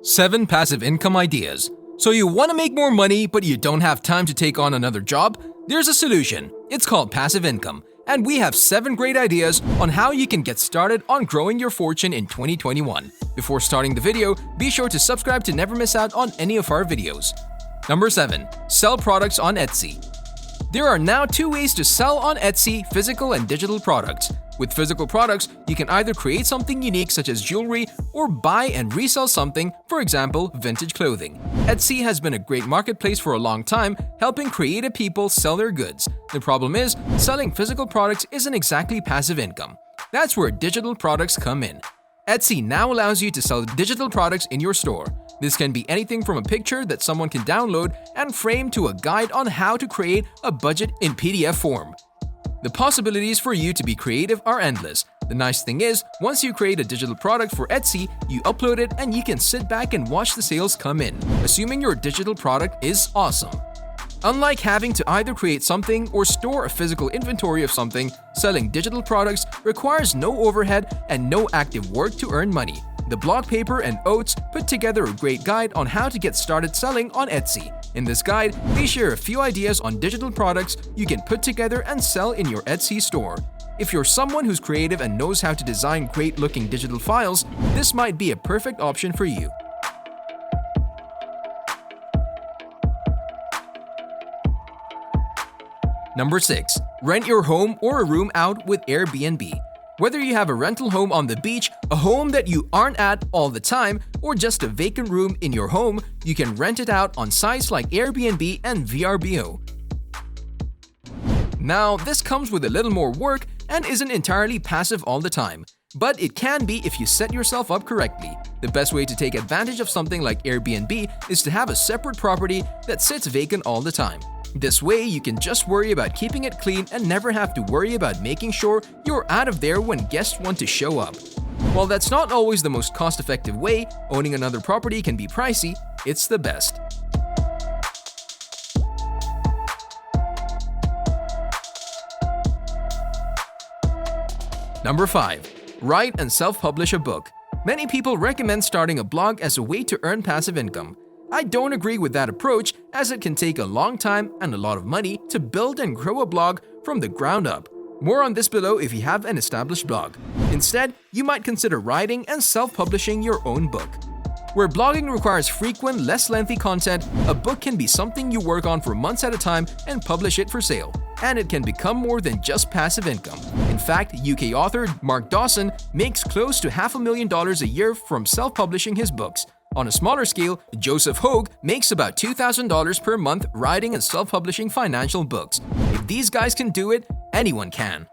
7 Passive Income Ideas. So you want to make more money but you don't have time to take on another job? There's a solution. It's called passive income. And we have 7 great ideas on how you can get started on growing your fortune in 2021. Before starting the video, be sure to subscribe to never miss out on any of our videos. Number 7. Sell products on Etsy. There are now 2 ways to sell on Etsy: physical and digital products. With physical products, you can either create something unique such as jewelry or buy and resell something, for example, vintage clothing. Etsy has been a great marketplace for a long time, helping creative people sell their goods. The problem is, selling physical products isn't exactly passive income. That's where digital products come in. Etsy now allows you to sell digital products in your store. This can be anything from a picture that someone can download and frame to a guide on how to create a budget in PDF form. The possibilities for you to be creative are endless. The nice thing is, once you create a digital product for Etsy, you upload it and you can sit back and watch the sales come in, assuming your digital product is awesome. Unlike having to either create something or store a physical inventory of something, selling digital products requires no overhead and no active work to earn money. The blog paper and oats put together a great guide on how to get started selling on Etsy. In this guide, we share a few ideas on digital products you can put together and sell in your Etsy store. If you're someone who's creative and knows how to design great-looking digital files, this might be a perfect option for you. Number 6. Rent your home or a room out with Airbnb. Whether you have a rental home on the beach, a home that you aren't at all the time, or just a vacant room in your home, you can rent it out on sites like Airbnb and VRBO. Now, this comes with a little more work and isn't entirely passive all the time, but it can be if you set yourself up correctly. The best way to take advantage of something like Airbnb is to have a separate property that sits vacant all the time. This way, you can just worry about keeping it clean and never have to worry about making sure you're out of there when guests want to show up. While that's not always the most cost-effective way, owning another property can be pricey, it's the best. Number 5. Write and self-publish a book. Many people recommend starting a blog as a way to earn passive income. I don't agree with that approach, as it can take a long time and a lot of money to build and grow a blog from the ground up. More on this below if you have an established blog. Instead, you might consider writing and self-publishing your own book. Where blogging requires frequent, less lengthy content, a book can be something you work on for months at a time and publish it for sale. And it can become more than just passive income. In fact, UK author Mark Dawson makes close to $500,000 a year from self-publishing his books. On a smaller scale, Joseph Hogue makes about $2,000 per month writing and self-publishing financial books. If these guys can do it, anyone can.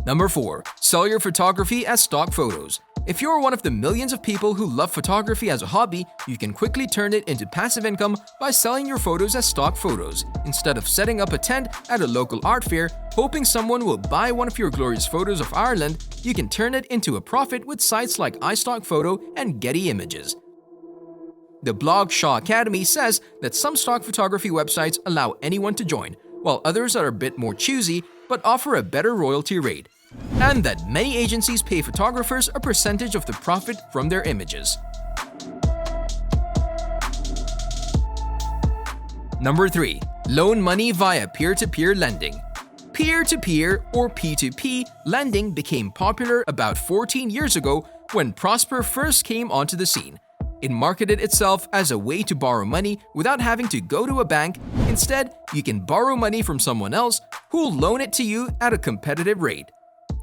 Number 4. Sell your photography as stock photos. If you're one of the millions of people who love photography as a hobby, you can quickly turn it into passive income by selling your photos as stock photos. Instead of setting up a tent at a local art fair, hoping someone will buy one of your glorious photos of Ireland, you can turn it into a profit with sites like iStockPhoto and Getty Images. The blog Shaw Academy says that some stock photography websites allow anyone to join, while others are a bit more choosy but offer a better royalty rate, and that many agencies pay photographers a percentage of the profit from their images. Number 3. Loan money via peer-to-peer lending. Peer-to-peer or P2P lending became popular about 14 years ago when Prosper first came onto the scene. It marketed itself as a way to borrow money without having to go to a bank. Instead, you can borrow money from someone else who'll loan it to you at a competitive rate.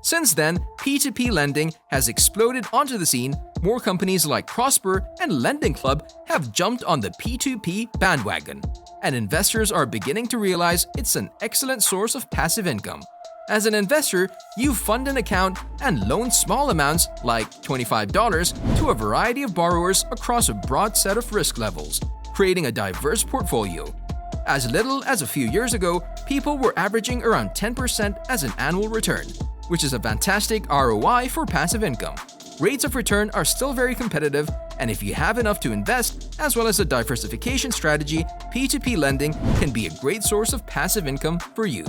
Since then, P2P lending has exploded onto the scene. More companies like Prosper and Lending Club have jumped on the P2P bandwagon, and investors are beginning to realize it's an excellent source of passive income. As an investor, you fund an account and loan small amounts, like $25, to a variety of borrowers across a broad set of risk levels, creating a diverse portfolio. As little as a few years ago, people were averaging around 10% as an annual return, which is a fantastic ROI for passive income. Rates of return are still very competitive, And if you have enough to invest, as well as a diversification strategy, P2P lending can be a great source of passive income for you.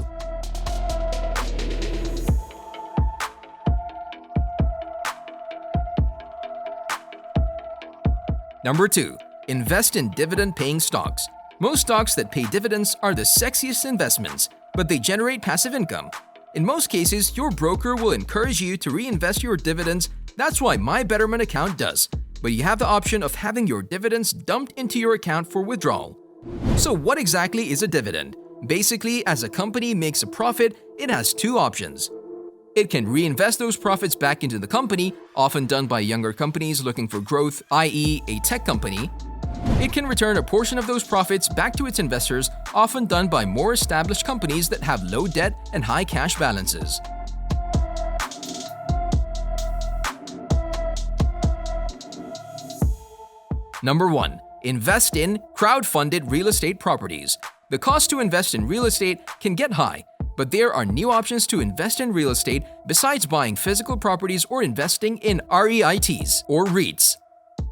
Number 2. Invest in dividend-paying stocks. Most stocks that pay dividends are the sexiest investments, but they generate passive income. In most cases, your broker will encourage you to reinvest your dividends. That's why My Betterment account does. But you have the option of having your dividends dumped into your account for withdrawal. So what exactly is a dividend? Basically, as a company makes a profit, it has two options. It can reinvest those profits back into the company, often done by younger companies looking for growth, i.e. a tech company. It can return a portion of those profits back to its investors, often done by more established companies that have low debt and high cash balances. Number 1. Invest in crowdfunded real estate properties. The cost to invest in real estate can get high, but there are new options to invest in real estate besides buying physical properties or investing in REITs or REITs.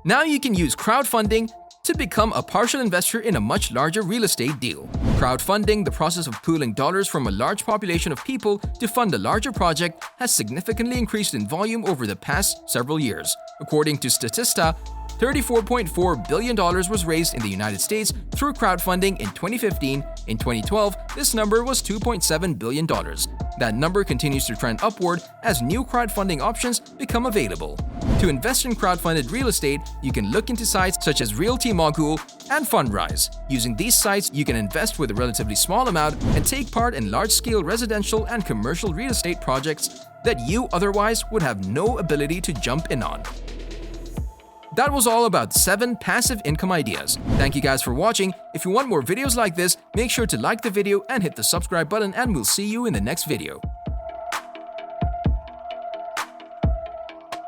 Now you can use crowdfunding to become a partial investor in a much larger real estate deal. Crowdfunding, the process of pooling dollars from a large population of people to fund a larger project, has significantly increased in volume over the past several years. According to Statista, $34.4 billion was raised in the United States through crowdfunding in 2015. In 2012, this number was $2.7 billion. That number continues to trend upward as new crowdfunding options become available. To invest in crowdfunded real estate, you can look into sites such as Realty Mogul and Fundrise. Using these sites, you can invest with a relatively small amount and take part in large-scale residential and commercial real estate projects that you otherwise would have no ability to jump in on. That was all about 7 passive income ideas. Thank you guys for watching. If you want more videos like this, make sure to like the video and hit the subscribe button, and we'll see you in the next video.